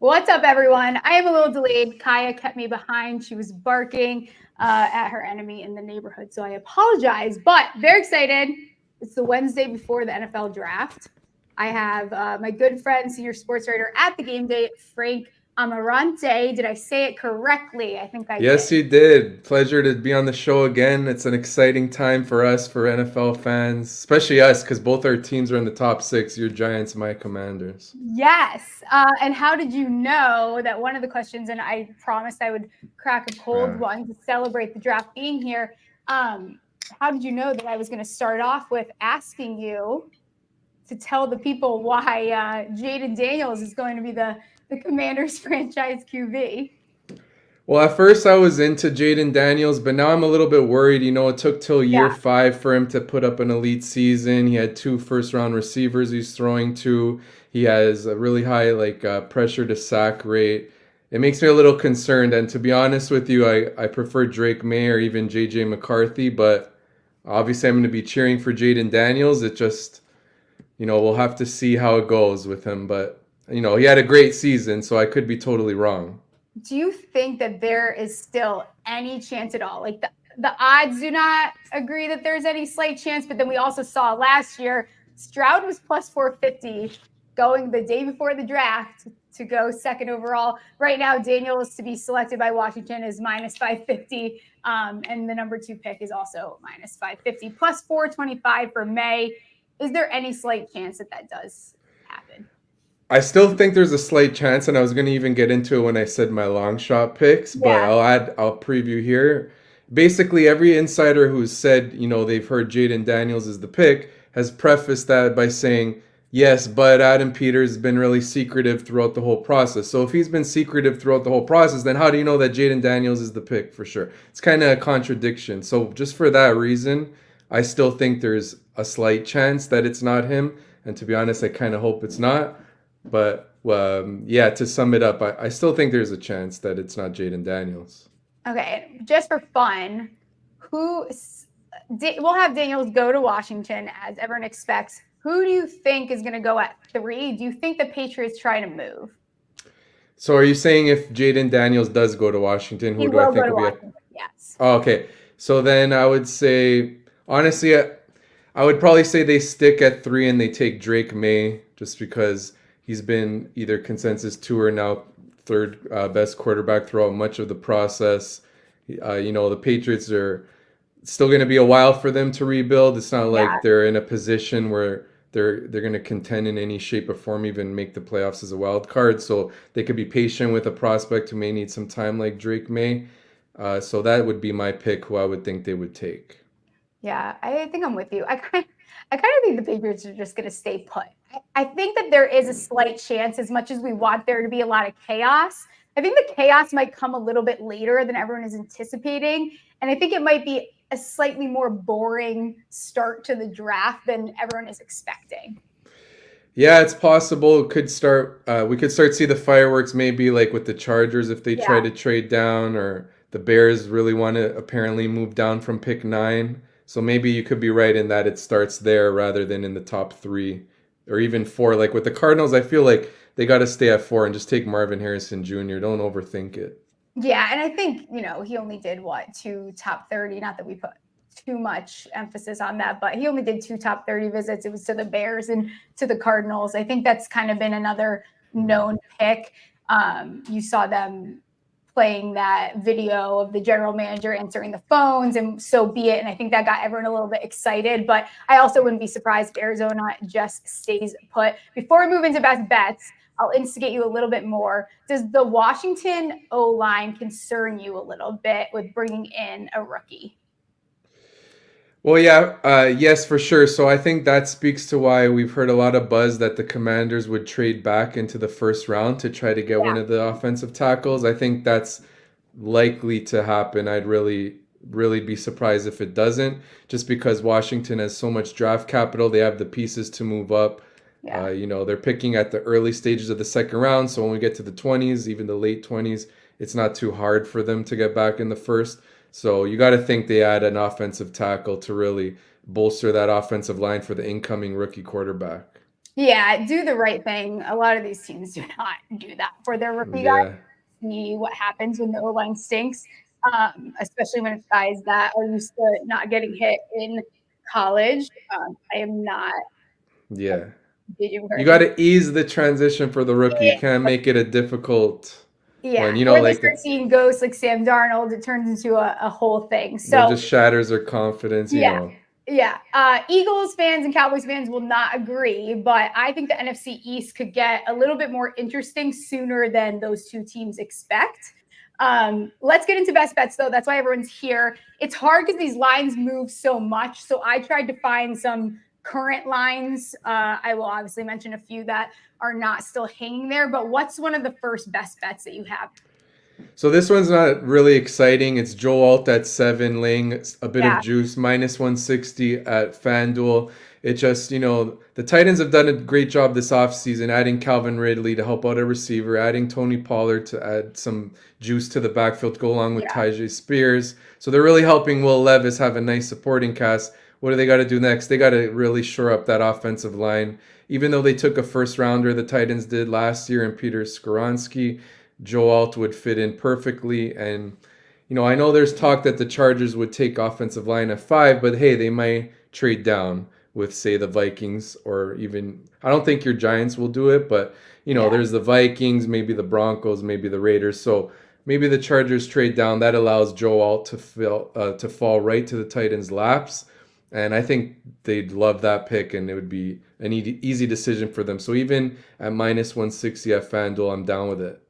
What's up, everyone? I am a little delayed. Kaya kept me behind. She was barking at her enemy in the neighborhood, so I apologize. But very excited. It's the Wednesday before the NFL draft. I have my good friend, senior sports writer at the GameDay, Frank Ammirante. Did I say it correctly? I think I Yes, did. you did. Pleasure to be on the show again. It's an exciting time for us, for NFL fans, especially us, because both our teams are in the top six. Your Giants, my Commanders. Yes. And how did you know that one of the questions, and I promised I would crack a cold one to celebrate the draft being here. How did you know that I was going to start off with asking you to tell the people why Jaden Daniels is going to be the Commanders franchise QB? Well, at first I was into Jaden Daniels, but now I'm a little bit worried. It took till year Yeah. 5 for him to put up an elite season. He had 2 first-round receivers he's throwing to. He has a really high pressure to sack rate. It makes me a little concerned. And to be honest with you, I prefer Drake May or even JJ McCarthy, but obviously I'm going to be cheering for Jaden Daniels. It just, we'll have to see how it goes with him. But, he had a great season, so I could be totally wrong. Do you think that there is still any chance at all? Like the odds do not agree that there's any slight chance, but then we also saw last year Stroud was plus 450 going the day before the draft to go second overall. Right now, Daniels to be selected by Washington is minus 550, and the number 2 pick is also minus 550, plus 425 for May. Is there any slight chance that that does happen? I still think there's a slight chance, and I was going to even get into it when I said my long shot picks, but Yeah. I'll preview here. Basically, every insider who's said, they've heard Jaden Daniels is the pick has prefaced that by saying, yes, but Adam Peters has been really secretive throughout the whole process. So if he's been secretive throughout the whole process, then how do you know that Jaden Daniels is the pick for sure? It's kind of a contradiction. So just for that reason, I still think there's a slight chance that it's not him. And to be honest, I kind of hope it's not. But yeah, to sum it up, I still think there's a chance that it's not Jaden Daniels. Okay, just for fun, we'll have Daniels go to Washington as everyone expects. Who do you think is going to go at 3? Do you think the Patriots try to move? So are you saying if Jaden Daniels does go to Washington, who do I think will be Washington, yes. Oh, okay. So then I would say, honestly, I would probably say they stick at 3 and they take Drake May just because he's been either consensus 2 or now third best quarterback throughout much of the process. The Patriots are still going to be a while for them to rebuild. It's not like they're in a position where they're going to contend in any shape or form, even make the playoffs as a wild card. So they could be patient with a prospect who may need some time like Drake May. So that would be my pick, who I would think they would take. Yeah, I think I'm with you. I kind of think the Patriots are just going to stay put. I think that there is a slight chance, as much as we want there to be a lot of chaos. I think the chaos might come a little bit later than everyone is anticipating. And I think it might be a slightly more boring start to the draft than everyone is expecting. Yeah, it's possible. It could start. We could start to see the fireworks, maybe like with the Chargers if they try to trade down, or the Bears really want to apparently move down from pick 9. So maybe you could be right in that it starts there rather than in the top 3 or even 4. Like with the Cardinals, I feel like they got to stay at 4 and just take Marvin Harrison Jr. Don't overthink it. Yeah, and I think, he only did 2 top 30, not that we put too much emphasis on that, but he only did 2 top 30 visits. It was to the Bears and to the Cardinals. I think that's kind of been another known pick. You saw them playing that video of the general manager answering the phones, and so be it. And I think that got everyone a little bit excited, but I also wouldn't be surprised if Arizona just stays put. Before we move into best bets, I'll instigate you a little bit more. Does the Washington O-line concern you a little bit with bringing in a rookie? Well, yeah, yes, for sure. So I think that speaks to why we've heard a lot of buzz that the Commanders would trade back into the first round to try to get one of the offensive tackles. I think that's likely to happen. I'd really, really be surprised if it doesn't, just because Washington has so much draft capital. They have the pieces to move up. Yeah. They're picking at the early stages of the second round. So when we get to the 20s, even the late 20s, it's not too hard for them to get back in the first. So you got to think they add an offensive tackle to really bolster that offensive line for the incoming rookie quarterback. Yeah, do the right thing. A lot of these teams do not do that for their rookie guys. Yeah. See what happens when the O-line stinks, especially when it's guys that are used to not getting hit in college. I am not a Yeah. JJ You got McCarthy. to ease the transition for the rookie. You can't make it a difficult Yeah, one. You know, or they like start seeing ghosts like Sam Darnold. It turns into a whole thing. that So just shatters their confidence, you yeah, know. yeah. Eagles fans and Cowboys fans will not agree, but I think the NFC East could get a little bit more interesting sooner than those two teams expect. Let's get into best bets, though. That's why everyone's here. It's hard because these lines move so much. So I tried to find some current lines. I will obviously mention a few that are not still hanging there, but what's one of the first best bets that you have? So this one's not really exciting. It's Joe Alt at 7, laying a bit of Yeah, juice, minus 160 at FanDuel. It just, you know, the Titans have done a great job this offseason, adding Calvin Ridley to help out a receiver, adding Tony Pollard to add some juice to the backfield to go along with yeah, Tyjae Spears. So they're really helping Will Levis have a nice supporting cast. What do they got to do next? They got to really shore up that offensive line. Even though they took a first rounder, the Titans did last year, and Peter Skoronski, Joe Alt would fit in perfectly. And, you know, I know there's talk that the Chargers would take offensive line at 5, but hey, they might trade down with, say, the Vikings, or even, I don't think your Giants will do it, but, you know, yeah. there's the Vikings, maybe the Broncos, maybe the Raiders. So maybe the Chargers trade down. That allows Joe Alt to fall right to the Titans' laps. And I think they'd love that pick, and it would be an easy decision for them. So even at minus 160 at FanDuel, I'm down with it.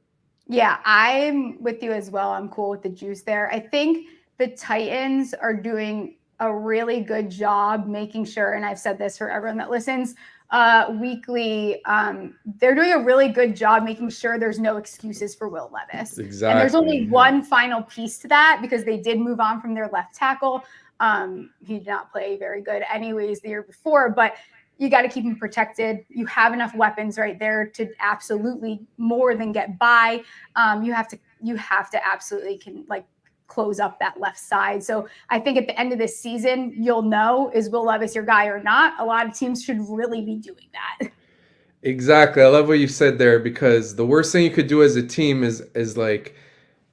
Yeah, I'm with you as well. I'm cool with the juice there. I think the Titans are doing a really good job making sure, and I've said this for everyone that listens weekly, they're doing a really good job making sure there's no excuses for Will Levis. And there's only Exactly. Yeah. one final piece to that because they did move on from their left tackle. He did not play very good anyways the year before, but you got to keep him protected. You have enough weapons right there to absolutely more than get by. You have to absolutely can like close up that left side. So I think at the end of this season, you'll know, is Will Levis your guy or not? A lot of teams should really be doing that. Exactly. I love what you said there, because the worst thing you could do as a team is like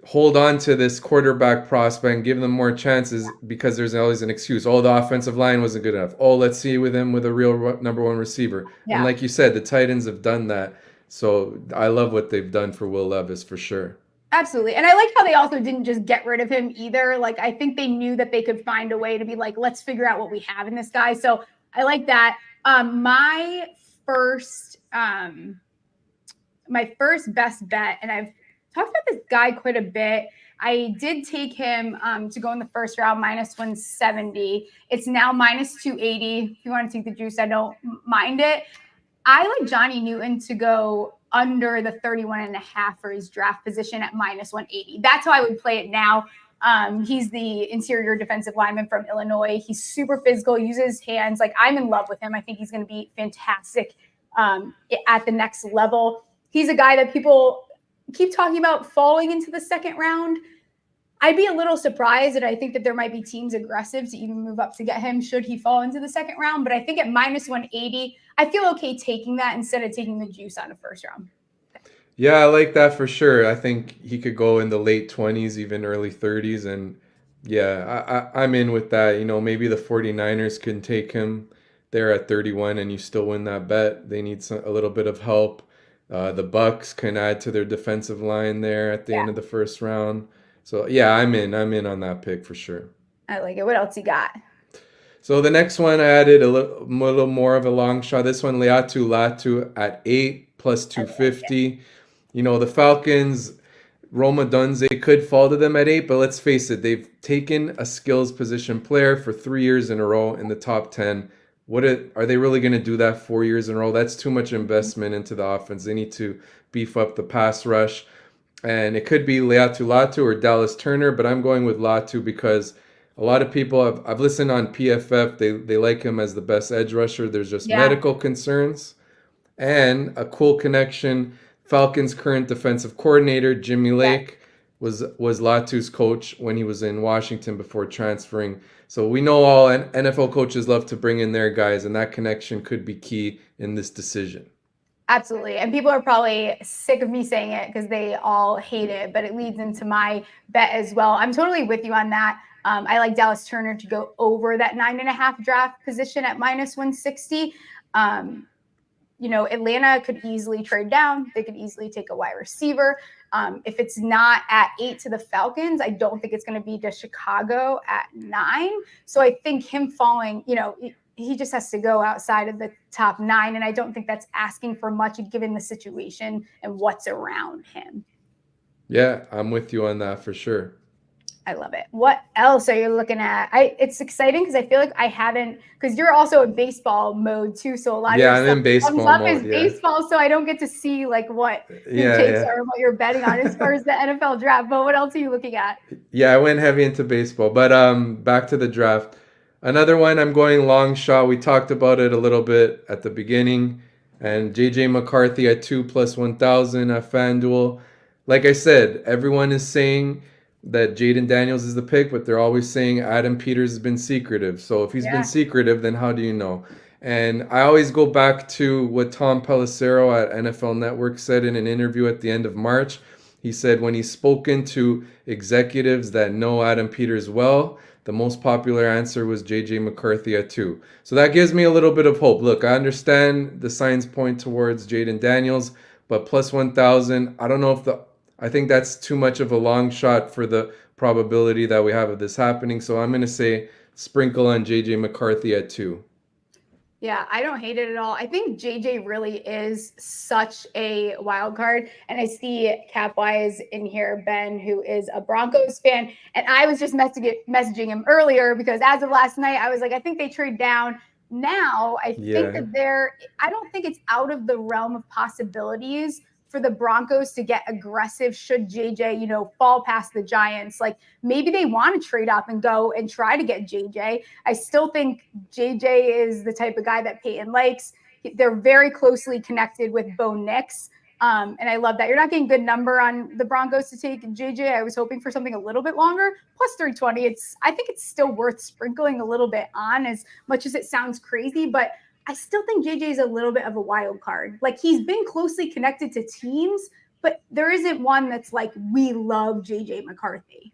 hold on to this quarterback prospect and give them more chances, because there's always an excuse. Oh, the offensive line wasn't good enough. Oh, let's see with him with a real number one receiver. And Yeah. like you said, the Titans have done that. So I love what they've done for Will Levis for sure. Absolutely. And I like how they also didn't just get rid of him either. Like, I think they knew that they could find a way to be like, let's figure out what we have in this guy. So I like that. My first, best bet, and I've talked about this guy quite a bit. I did take him to go in the first round, minus 170. It's now minus 280. If you want to take the juice, I don't mind it. I like Johnny Newton to go under the 31.5 for his draft position at minus 180. That's how I would play it now. He's the interior defensive lineman from Illinois. He's super physical, uses his hands. Like, I'm in love with him. I think he's going to be fantastic at the next level. He's a guy that people keep talking about falling into the second round. I'd be a little surprised, and I think that there might be teams aggressive to even move up to get him should he fall into the second round. But I think at minus 180, I feel okay taking that instead of taking the juice on a first round. Yeah, I like that for sure. I think he could go in the late 20s, even early 30s. And yeah, I'm in with that. You know, maybe the 49ers can take him there at 31 and you still win that bet. They need a little bit of help. The Bucks can add to their defensive line there at the Yeah, end of the first round. So yeah, I'm in. I'm in on that pick for sure. I like it. What else you got? So the next one I added a little more of a long shot. This one, Leatu Latu at 8 plus I like it. 250. You know, the Falcons, Roma Dunze could fall to them at 8, but let's face it, they've taken a skills position player for 3 years in a row in the top 10. Are they really going to do that 4 years in a row? That's too much investment into the offense. They need to beef up the pass rush. And it could be Leatu Latu or Dallas Turner, but I'm going with Latu because a lot of people I've listened on PFF, they like him as the best edge rusher. There's just Yeah, medical concerns and a cool connection. Falcons' current defensive coordinator, Jimmy yeah, Lake, was Latu's coach when he was in Washington before transferring. So we know all NFL coaches love to bring in their guys, and that connection could be key in this decision. Absolutely. And people are probably sick of me saying it because they all hate it, but it leads into my bet as well. I'm totally with you on that. I like Dallas Turner to go over that 9.5 draft position at minus 160. Atlanta could easily trade down. They could easily take a wide receiver. If it's not at 8 to the Falcons, I don't think it's going to be to Chicago at 9. So I think him falling, he just has to go outside of the top 9. And I don't think that's asking for much given the situation and what's around him. Yeah, I'm with you on that for sure. I love it. What else are you looking at? It's exciting because I feel like I haven't, because you're also in baseball mode too. So a lot of I'm in baseball mode. Is baseball, so I don't get to see like what your takes are and what you're betting on as far as the NFL draft. But what else are you looking at? Yeah, I went heavy into baseball, but back to the draft. Another one, I'm going long shot. We talked about it a little bit at the beginning, and JJ McCarthy at 2 plus 1,000 at FanDuel. Like I said, everyone is saying that Jaden Daniels is the pick, but they're always saying Adam Peters has been secretive. So if he's been secretive, then how do you know? And I always go back to what Tom Pelissero at NFL Network said in an interview at the end of March. He said when he's spoken to executives that know Adam Peters well, the most popular answer was JJ McCarthy at 2. So that gives me a little bit of hope. Look, I understand the signs point towards Jaden Daniels, but plus 1,000, I think that's too much of a long shot for the probability that we have of this happening. So I'm going to say sprinkle on JJ McCarthy at 2. Yeah, I don't hate it at all. I think JJ really is such a wild card. And I see Capwise in here, Ben, who is a Broncos fan. And I was just messaging him earlier because as of last night, I was like, I think they trade down. Now, I think that I don't think it's out of the realm of possibilities for the Broncos to get aggressive should JJ, fall past the Giants. Like maybe they want to trade up and go and try to get JJ. I still think JJ is the type of guy that Peyton likes. They're very closely connected with Bo Nix. And I love that. You're not getting good number on the Broncos to take JJ. I was hoping for something a little bit longer. Plus 320. I think it's still worth sprinkling a little bit on, as much as it sounds crazy, but I still think JJ is a little bit of a wild card. Like he's been closely connected to teams, but there isn't one that's like, we love JJ McCarthy.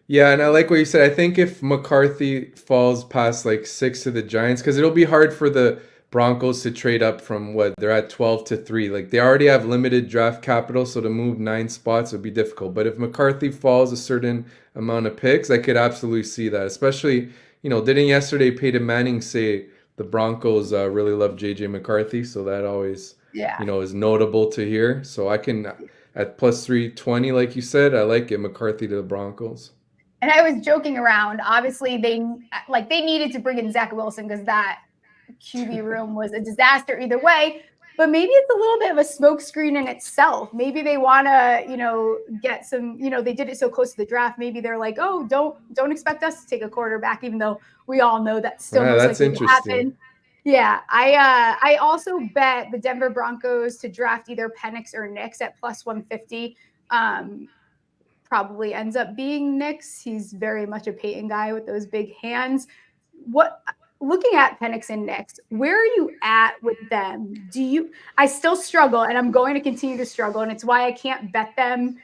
Yeah, and I like what you said. I think if McCarthy falls past like 6 to the Giants, because it'll be hard for the Broncos to trade up from what they're at 12 to 3. Like they already have limited draft capital, so to move 9 spots would be difficult. But if McCarthy falls a certain amount of picks, I could absolutely see that. Especially, didn't yesterday Peyton Manning say the Broncos really love JJ McCarthy, so that always is notable to hear. So I can at plus 320, like you said, I like it. McCarthy to the Broncos. And I was joking around. Obviously, they needed to bring in Zach Wilson because that QB room was a disaster either way. But maybe it's a little bit of a smokescreen in itself. Maybe they want to, get some, they did it so close to the draft. Maybe they're like, oh, don't expect us to take a quarterback, even though we all know that still most likely will happen. Yeah, I also bet the Denver Broncos to draft either Penix or Nix at plus 150. Probably ends up being Nix. He's very much a Peyton guy with those big hands. Looking at Penix and Nix, where are you at with them? I still struggle, and I'm going to continue to struggle, and it's why I can't bet them.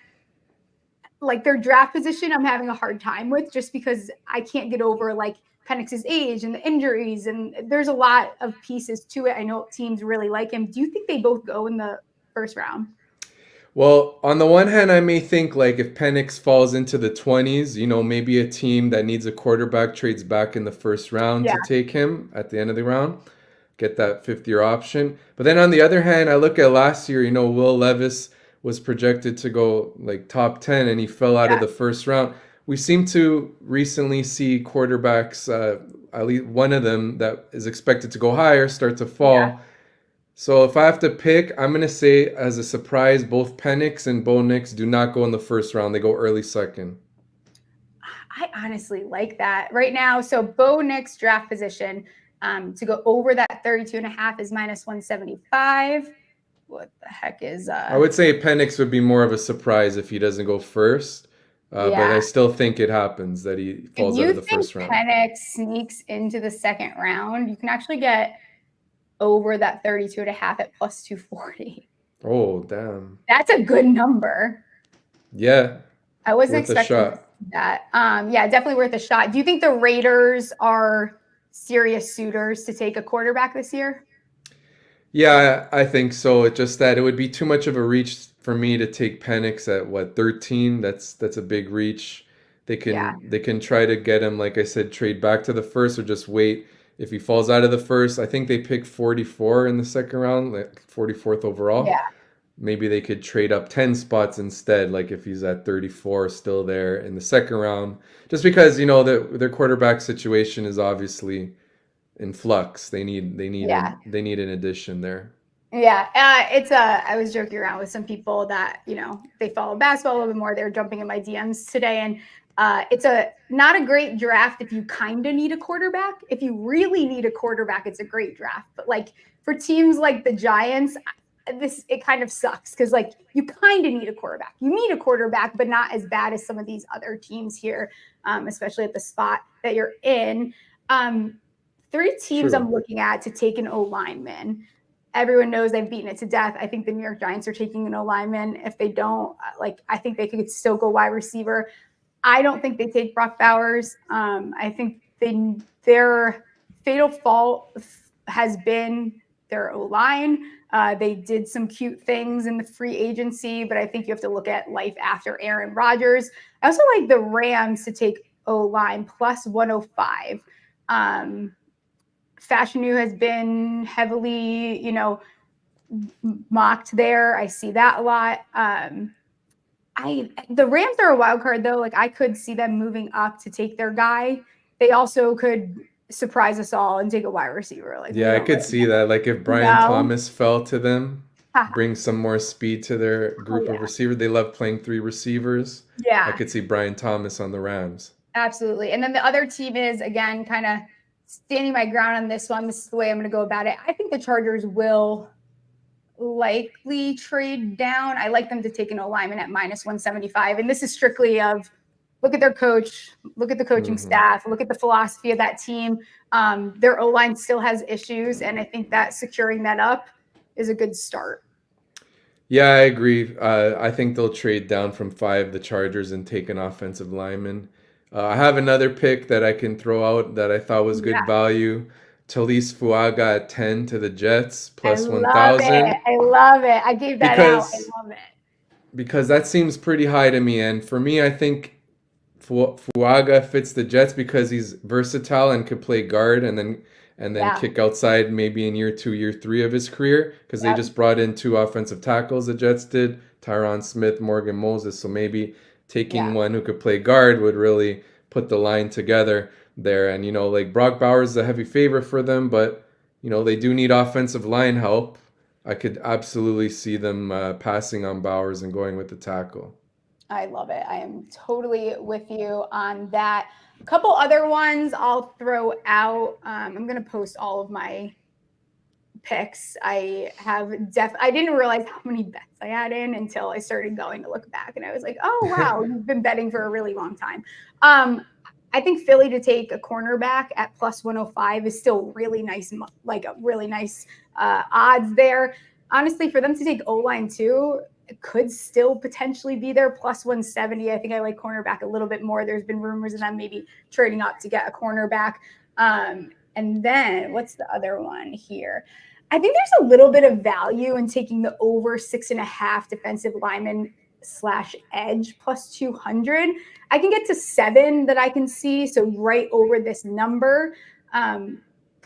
Like their draft position, I'm having a hard time with just because I can't get over like Penix's age and the injuries, and there's a lot of pieces to it. I know teams really like him. Do you think they both go in the first round? Well, on the one hand, I may think like if Penix falls into the 20s, maybe a team that needs a quarterback trades back in the first round to take him at the end of the round, get that 5th-year option. But then on the other hand, I look at last year, Will Levis was projected to go like top 10 and he fell out of the first round. We seem to recently see quarterbacks, at least one of them that is expected to go higher, start to fall. Yeah. So if I have to pick, I'm going to say as a surprise, both Penix and Bo Nix do not go in the first round. They go early second. I honestly like that right now. So Bo Nix draft position to go over that 32.5 is minus 175. what the heck is I would say Penix would be more of a surprise if he doesn't go first, but I yeah. still think it happens that he If falls out you of the think first round. Penix sneaks into the second round, you can actually get over that 32.5 at plus 240. Oh, damn. That's a good number. Yeah, I wasn't worth a expecting shot. that. Yeah, definitely worth a shot. Do you think the Raiders are serious suitors to take a quarterback this year? Yeah, I think so. It's just that it would be too much of a reach for me to take Penix at what 13. That's a big reach. Yeah. They can try to get him, like I said, trade back to the first or just wait. If he falls out of the first, I think they pick 44 in the second round, like 44th overall. Yeah. Maybe they could trade up 10 spots instead, like if he's at 34 still there in the second round. Just because, their quarterback situation is obviously in flux. Yeah. They need an addition there. Yeah, I was joking around with some people that they follow basketball a little bit more. They're jumping in my DMs today, and it's not a great draft if you kind of need a quarterback. If you really need a quarterback, it's a great draft. But like for teams like the Giants, it kind of sucks because like you kind of need a quarterback. You need a quarterback, but not as bad as some of these other teams here, especially at the spot that you're in. Three teams True. I'm looking at to take an O lineman. Everyone knows they've beaten it to death. I think the New York Giants are taking an O lineman. If they don't, I think they could still go wide receiver. I don't think they take Brock Bowers. I think their fatal fault has been their O line. They did some cute things in the free agency, but I think you have to look at life after Aaron Rodgers. I also like the Rams to take O line plus 105. Fashanu has been heavily, mocked there. I see that a lot. The Rams are a wild card though. Like I could see them moving up to take their guy. They also could surprise us all and take a wide receiver. Like Yeah, I could see that. Like if Brian Thomas fell to them, bring some more speed to their group of receivers. They love playing three receivers. Yeah. I could see Brian Thomas on the Rams. Absolutely. And then the other team is, again, kind of standing my ground on this one. This is the way I'm going to go about it. I think the Chargers will likely trade down. I like them to take an O lineman at minus 175. And this is strictly of look at their coach, look at the coaching staff, look at the philosophy of that team. Their O line still has issues. And I think that securing that up is a good start. Yeah, I agree. I think they'll trade down from 5, the Chargers, and take an offensive lineman. I have another pick that I can throw out that I thought was good value. Talise Fuaga at 10 to the Jets, plus 1,000. I love it. I gave that out. I love it. Because that seems pretty high to me. And for me, I think Fuaga fits the Jets because he's versatile and could play guard and then kick outside maybe in year 2, year 3 of his career. Because they just brought in 2 offensive tackles, the Jets did, Tyron Smith, Morgan Moses. So maybe taking one who could play guard would really put the line together there. And, like Brock Bowers is a heavy favorite for them, but, they do need offensive line help. I could absolutely see them passing on Bowers and going with the tackle. I love it. I am totally with you on that. A couple other ones I'll throw out. I'm going to post all of my picks. I didn't realize how many bets I had in until I started going to look back, and I was like, oh wow, you've been betting for a really long time. I think Philly to take a cornerback at plus 105 is still really nice, like a really nice odds there. Honestly, for them to take O-line too, it could still potentially be there plus 170. I think I like cornerback a little bit more. There's been rumors of them maybe trading up to get a cornerback. And then what's the other one here? I think there's a little bit of value in taking the over 6.5 defensive lineman / edge plus 200. I can get to 7 that I can see. So right over this number,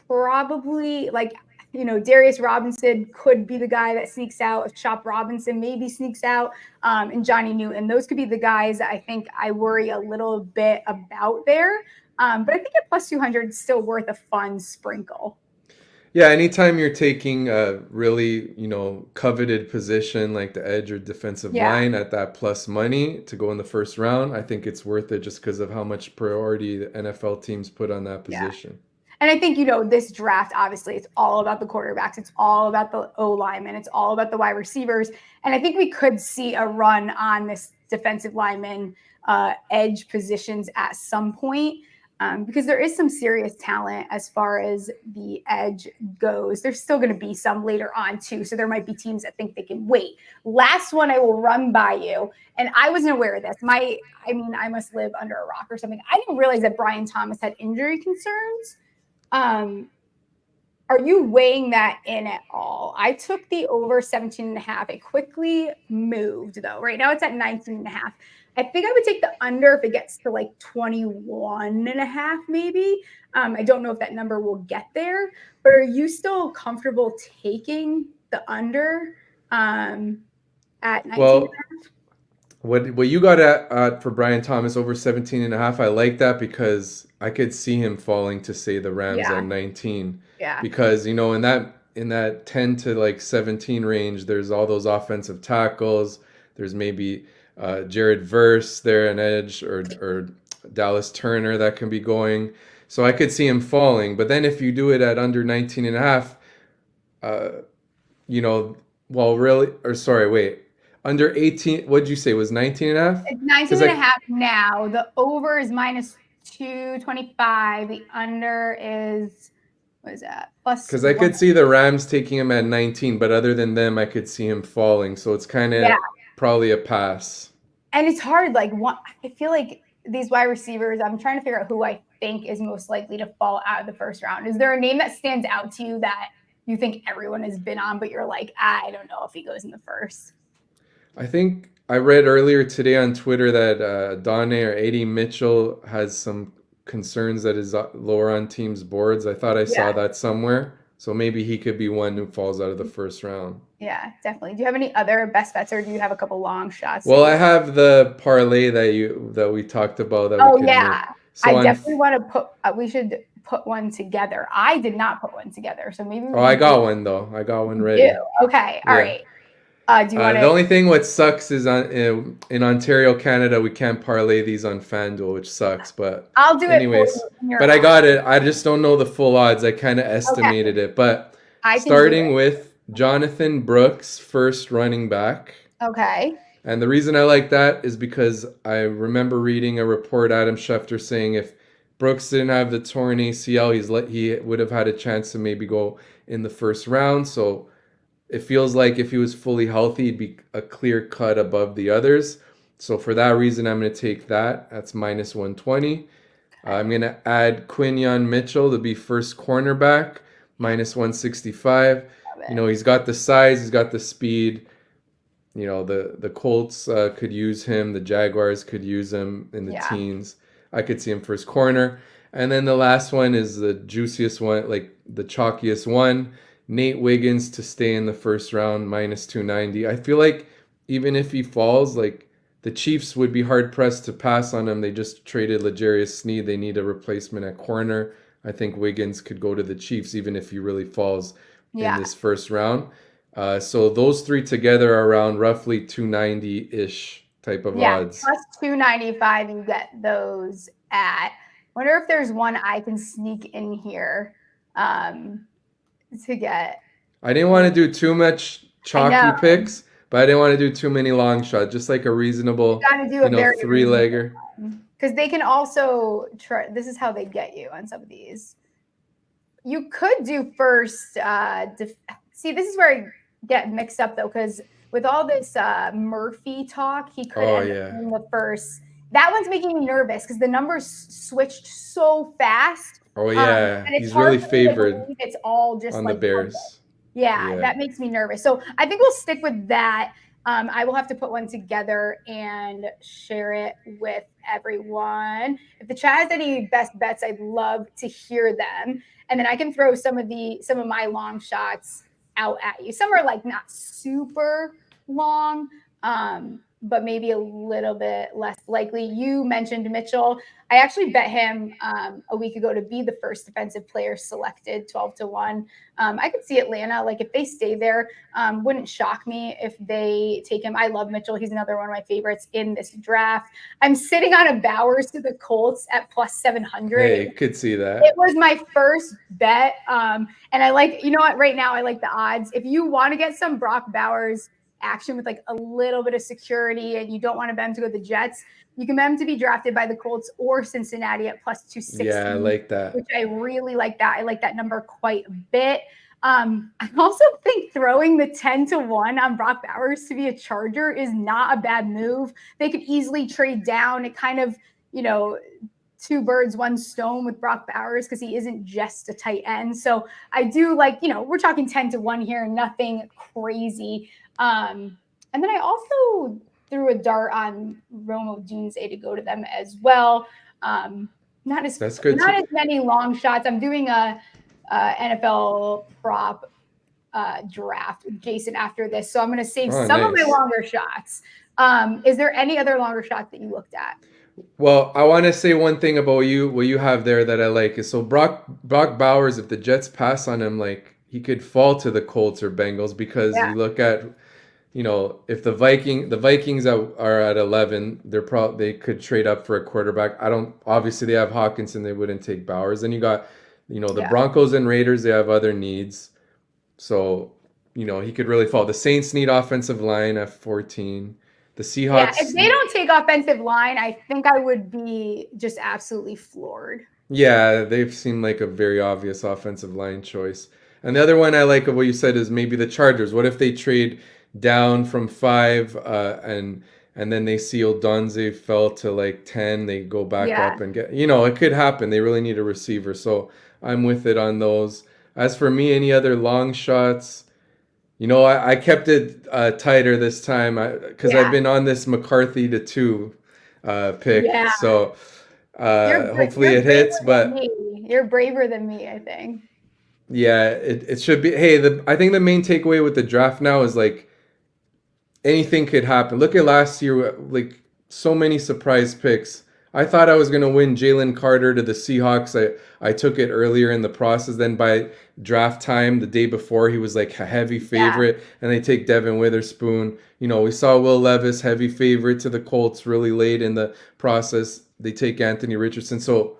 probably like, Darius Robinson could be the guy that sneaks out. If Chop Robinson maybe sneaks out, and Johnny Newton, those could be the guys that I think I worry a little bit about there. But I think at plus 200 is still worth a fun sprinkle. Yeah, anytime you're taking a really, coveted position like the edge or defensive line at that plus money to go in the first round, I think it's worth it just because of how much priority the NFL teams put on that position. And I think, this draft, obviously, it's all about the quarterbacks. It's all about the O-linemen. It's all about the wide receivers. And I think we could see a run on this defensive lineman edge positions at some point. Because there is some serious talent as far as the edge goes. There's still going to be some later on too. So there might be teams that think they can wait. Last one I will run by you. And I wasn't aware of this. I must live under a rock or something. I didn't realize that Brian Thomas had injury concerns. Are you weighing that in at all? I took the over 17.5. It quickly moved though. Right now it's at 19.5. I think I would take the under if it gets to like 21.5, maybe. I don't know if that number will get there, but are you still comfortable taking the under at 19.5? Well, what you got at for Brian Thomas over 17.5, I like that because I could see him falling to say the Rams at 19. Yeah. Because, in that 10 to like 17 range, there's all those offensive tackles. There's maybe Jared Verse there, an edge, or Dallas Turner that can be going. So I could see him falling. But then if you do it at under 19.5, under 18, what'd you say, was 19.5? It's 19.5 now. The over is minus 225. The under is, what is that? Plus. Because I could see the Rams taking him at 19, but other than them, I could see him falling. So it's kind of probably a pass. And it's hard. I feel like these wide receivers, I'm trying to figure out who I think is most likely to fall out of the first round. Is there a name that stands out to you that you think everyone has been on, but you're like, I don't know if he goes in the first? I think I read earlier today on Twitter that Donne or A.D. Mitchell has some concerns that is lower on teams' boards. I thought I saw that somewhere. So maybe he could be one who falls out of the first round. Yeah, definitely. Do you have any other best bets, or do you have a couple long shots? Well, I have the parlay that we talked about. So I definitely want to put. We should put one together. I did not put one together, so maybe. I got one though. I got one ready. Okay, all right. Do you want the only thing what sucks is in Ontario, Canada, we can't parlay these on FanDuel, which sucks. But I'll do it. But I got it. I just don't know the full odds. I kind of estimated it. But starting with Jonathan Brooks, first running back. Okay. And the reason I like that is because I remember reading a report, Adam Schefter, saying if Brooks didn't have the torn ACL, he would have had a chance to maybe go in the first round. So it feels like if he was fully healthy, he'd be a clear cut above the others. So for that reason, I'm going to take that. That's minus 120. I'm going to add Quinyon Mitchell to be first cornerback, minus 165. He's got the size, he's got the speed. The Colts could use him. The Jaguars could use him in the teens. I could see him first corner. And then the last one is the juiciest one, like the chalkiest one. Nate Wiggins to stay in the first round, minus 290. I feel like even if he falls, like the Chiefs would be hard-pressed to pass on him. They just traded L'Jarius Sneed. They need a replacement at corner. I think Wiggins could go to the Chiefs even if he really falls in this first round. So those three together are around roughly 290-ish type of odds. Plus 295 you get those at. Wonder if there's one I can sneak in here to get. I didn't want to do too much chalky picks, but I didn't want to do too many long shots. Just like a reasonable, three-legger. Because they can also try. This is how they get you on some of these. You could do first. See, this is where I get mixed up though, because with all this Murphy talk, he could end up in the first. That one's making me nervous because the numbers switched so fast. Oh yeah, and he's really favored. It's all just on like the Bears. Yeah, that makes me nervous. So I think we'll stick with that. I will have to put one together and share it with everyone. If the chat has any best bets, I'd love to hear them. And then I can throw some of my long shots out at you. Some are like not super long, but maybe a little bit less likely. You mentioned Mitchell. I actually bet him a week ago to be the first defensive player selected, 12-1. I could see Atlanta, like if they stay there, wouldn't shock me if they take him. I love Mitchell. He's another one of my favorites in this draft. I'm sitting on a Bowers to the Colts at plus 700. Hey, could see that. It was my first bet. And I like, you know what, right now I like the odds. If you want to get some Brock Bowers action with like a little bit of security and you don't want to bet him to go to the Jets, you can bet him to be drafted by the Colts or Cincinnati at plus 260. Yeah, I like that. Which I really like that. I like that number quite a bit. I also think throwing the 10-1 on Brock Bowers to be a Charger is not a bad move. They could easily trade down. It kind of, you know, two birds, one stone with Brock Bowers because he isn't just a tight end. So I do like, you know, we're talking 10-1 here, nothing crazy. And then I also threw a dart on Rome Odunze to go to them as well. Not as many long shots. I'm doing a NFL prop draft with Jason after this, so I'm going to save some of my longer shots. Is there any other longer shots that you looked at? Well, I want to say one thing about what you have there that I like is so Brock Bowers, if the Jets pass on him, like he could fall to the Colts or Bengals because you look at, you know, if the Vikings are at 11, they could trade up for a quarterback. Obviously they have Hawkinson, they wouldn't take Bowers. Then you got, you know, the Broncos and Raiders, they have other needs. So, you know, he could really fall. The Saints need offensive line at 14. The Seahawks. Yeah, if they don't take offensive line, I think I would be just absolutely floored. Yeah, they've seemed like a very obvious offensive line choice. And the other one I like of what you said is maybe the Chargers. What if they trade down from 5 and then they see Odunze fell to like 10, they go back up and get, you know, it could happen. They really need a receiver. So I'm with it on those. As for me, any other long shots? You know, I kept it tighter this time because I've been on this McCarthy to 2 pick. Yeah. So hopefully it hits. But you're braver than me, I think. Yeah, it should be. Hey, I think the main takeaway with the draft now is like anything could happen. Look at last year, like so many surprise picks. I thought I was going to win Jalen Carter to the Seahawks. I took it earlier in the process. Then by draft time, the day before, he was like a heavy favorite. And they take Devin Witherspoon. You know, we saw Will Levis, heavy favorite to the Colts really late in the process. They take Anthony Richardson. So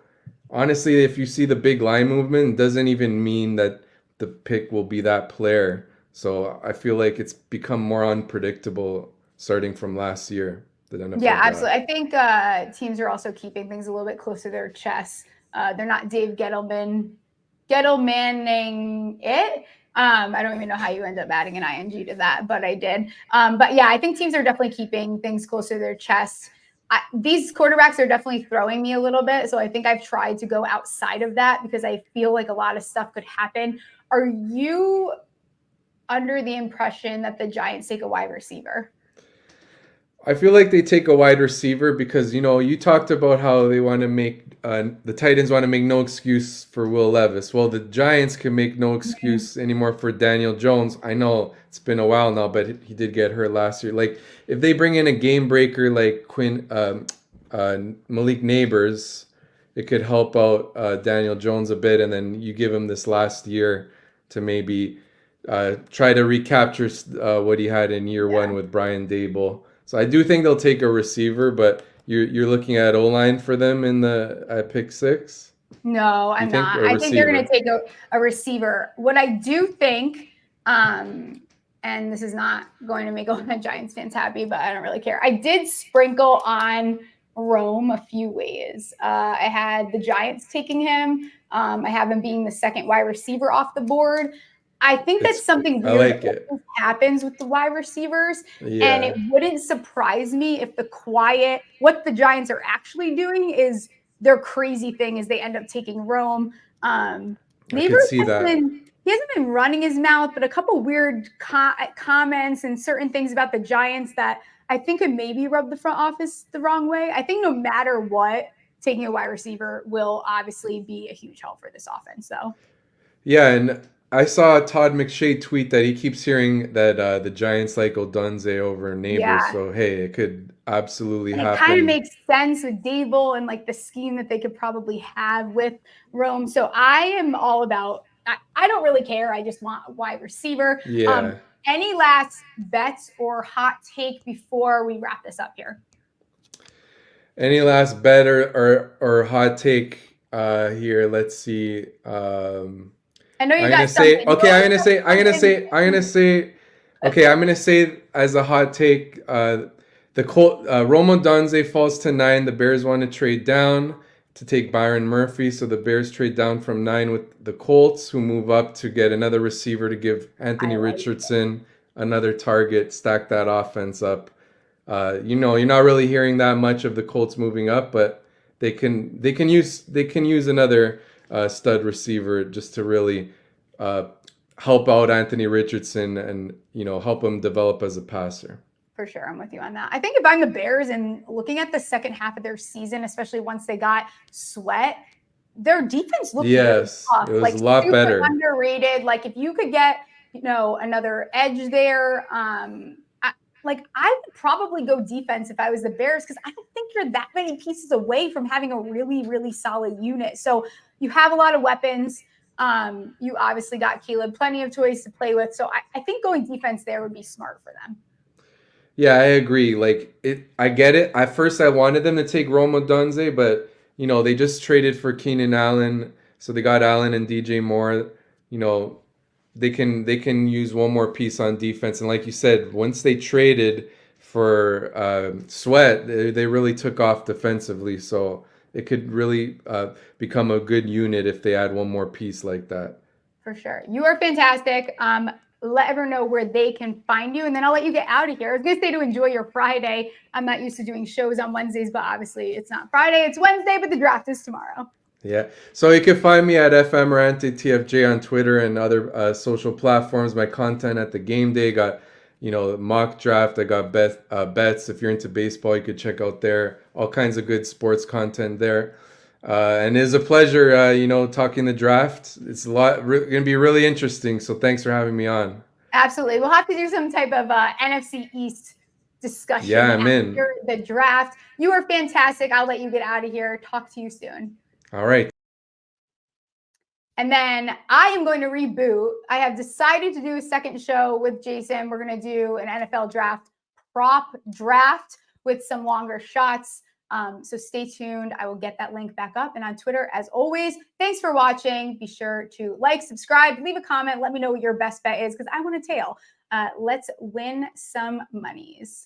honestly, if you see the big line movement, it doesn't even mean that the pick will be that player. So I feel like it's become more unpredictable starting from last year. Yeah, absolutely. I think teams are also keeping things a little bit close to their chests. They're not Dave Gettlemanning it. I don't even know how you end up adding an ing to that, but I did. But yeah, I think teams are definitely keeping things close to their chests. These quarterbacks are definitely throwing me a little bit. So I think I've tried to go outside of that because I feel like a lot of stuff could happen. Are you under the impression that the Giants take a wide receiver? I feel like they take a wide receiver because, you know, you talked about how they want to make the Titans want to make no excuse for Will Levis. Well, the Giants can make no excuse anymore for Daniel Jones. I know it's been a while now, but he did get hurt last year. Like if they bring in a game breaker like Malik Neighbors, it could help out Daniel Jones a bit, and then you give him this last year to maybe try to recapture what he had in year one with Brian Daboll. So I do think they'll take a receiver, but you're looking at O-line for them at pick 6? No, I'm not. I think they're going to take a receiver. What I do think, and this is not going to make all my Giants fans happy, but I don't really care. I did sprinkle on Rome a few ways. I had the Giants taking him. I have him being the second wide receiver off the board. I think that's something weird that happens with the wide receivers. Yeah. And it wouldn't surprise me if what the Giants are actually doing is their crazy thing is they end up taking Rome. Neighbors he hasn't been running his mouth, but a couple weird comments and certain things about the Giants that I think could maybe rub the front office the wrong way. I think no matter what, taking a wide receiver will obviously be a huge help for this offense, though. Yeah, and I saw Todd McShay tweet that he keeps hearing that the Giants like Odunze over neighbors. Yeah. So hey, it could absolutely And it kind of happen. makes sense with Dable and like the scheme that they could probably have with Rome. So I am all about, I don't really care. I just want a wide receiver. Yeah. Any last bets or hot take before we wrap this up here? Any last bet or hot take here? Let's see. I know you I'm gonna got say something. You okay. always have something. Okay. I'm gonna say as a hot take. The Colt Roma Donze falls to 9. The Bears want to trade down to take Byron Murphy, so the Bears trade down from 9 with the Colts, who move up to get another receiver to give Anthony I like it. Richardson another target, stack that offense up. You're not really hearing that much of the Colts moving up, but they can use another stud receiver just to really help out Anthony Richardson and help him develop as a passer. For sure. I'm with you on that. I think if I'm the Bears and looking at the second half of their season, especially once they got Sweat, their defense looked really Yes, tough, it was like a lot super better. underrated. Like if you could get, another edge there, I would probably go defense if I was the Bears because I don't think you're that many pieces away from having a really, really solid unit. So you have a lot of weapons. You obviously got Caleb plenty of toys to play with. So I think going defense there would be smart for them. Yeah, I agree. I get it. At first, I wanted them to take Roma Dunze, but they just traded for Keenan Allen, so they got Allen and DJ Moore. You know, they can use one more piece on defense, and like you said, once they traded for Sweat, they really took off defensively. So it could really become a good unit if they add one more piece like that. For sure. You are fantastic. Let everyone know where they can find you, and then I'll let you get out of here. I was going to say to enjoy your Friday. I'm not used to doing shows on Wednesdays, but obviously it's not Friday, it's Wednesday, but the draft is tomorrow. Yeah. So you can find me at FM Rante TFJ on Twitter and other social platforms. My content at the Game Day got, mock draft. I got bets. If you're into baseball, you could check out there. All kinds of good sports content there. And it's a pleasure, talking the draft. It's going to be really interesting. So thanks for having me on. Absolutely. We'll have to do some type of NFC East discussion Yeah, I'm in. after the draft. You are fantastic. I'll let you get out of here. Talk to you soon. All right. And then I am going to reboot. I have decided to do a second show with Jason. We're going to do an NFL draft prop draft with some longer shots. So stay tuned. I will get that link back up. And on Twitter, as always, thanks for watching. Be sure to like, subscribe, leave a comment. Let me know what your best bet is because I want to tail. Let's win some monies.